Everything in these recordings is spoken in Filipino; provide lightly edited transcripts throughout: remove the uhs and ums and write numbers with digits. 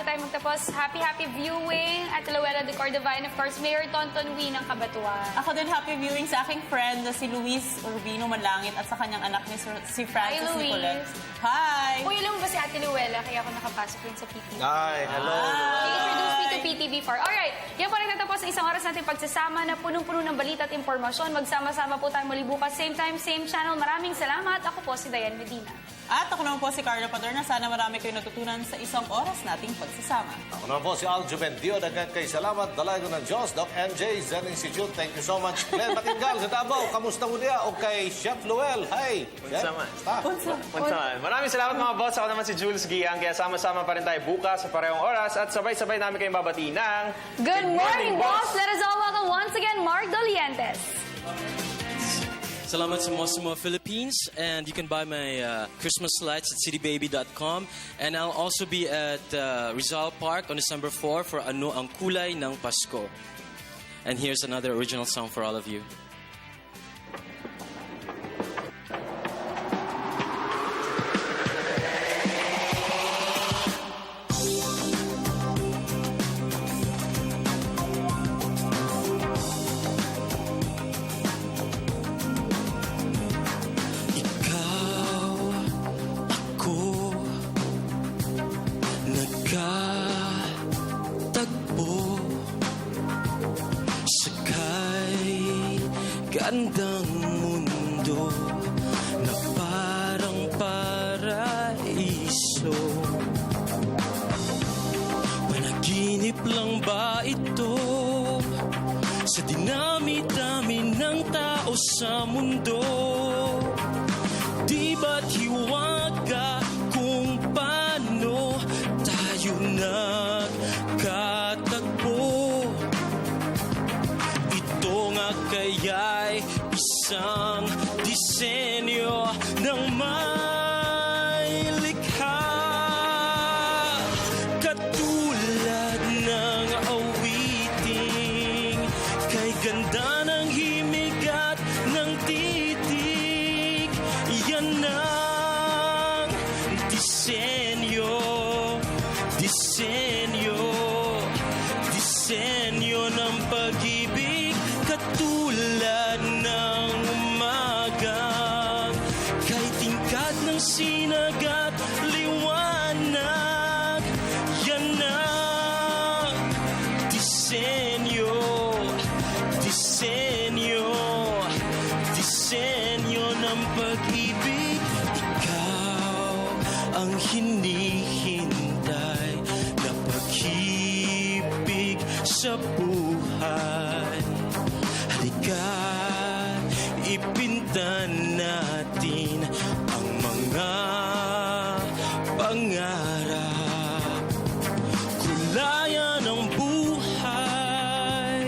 tayo magtapos. Happy viewing at Luella de Cordova and of course, Mayor Tonton Wee ng Cabatuan. Ako din happy viewing sa aking friend na si Luis Urbino Manlangit at sa kanyang anak ni si Francis Hi, Nicolet. Luis. Hi! Uy, alam mo ba si Ate Luella? Kaya ako nakapasok rin sa PTV. Hi, hello. She introduced me to PTV4. Alright, yan po nagtatapos sa isang oras natin pagsasama na punong-puno ng balita at impormasyon. Magsama-sama po tayo muli bukas. Same time, same channel. Maraming salamat. Ako po si Diane Medina. At ako naman po si Carla Padorna. Sana marami kayo natutunan sa isang oras nating pagsasama. Ako naman po si Aljo Bendio. Dagan kay salamat. Dalago ng Diyos. Doc MJ, Zen Institute. Thank you so much. Glenn Matingal sa Davao. Kamusta mo niya? O kay Chef Luel. Hi. Maraming salamat mga boss. Ako naman si Jules Giang. Kaya sama-sama pa rin tayo bukas sa parehong oras at sabay-sabay namin kayong babati ng... Good morning, boss! Let us all welcome once again Mark Dolientes. Salamat sa Mosimo Philippines, and you can buy my Christmas lights at citybaby.com. And I'll also be at Rizal Park on December 4 for Ano ang Kulay ng Pasko. And here's another original song for all of you. Nagkatagpo sa kay gandang mundo na parang paraiso. Panaginip lang ba ito sa dinami-dami ng tao sa mundo? Di ba't hiwaga kung paano tayo nagkatagpo? Ito nga kaya'y isang disenyo ng may likha. Katulad ng awiting kay ganda ng himig at ng titig. Yan ang disenyo, disenyo ng pag-ibig. Katulad ng umagang kay tingkad ng sinag at liwanag. Yan ang disenyo ng pag-ibig. Ikaw ang hinihintay na pag-ibig sa buhay. Halika, ipintan natin ang mga pangarap. Kulayan ang buhay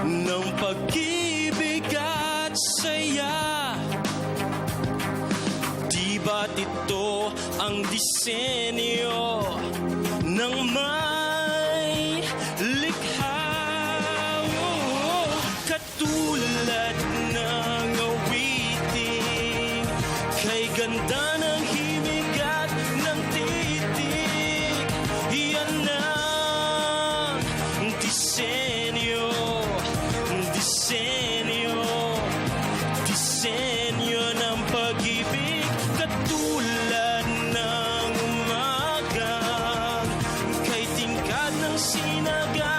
ng pag-ibig at saya. Di ba't ito ang disenyo ng may likha? Katulad ng awiting kay ganda ng himig at ng titig. Yan ang disenyo ng pag-ibig. Katulad ng umaga kay tingkad ng sinaga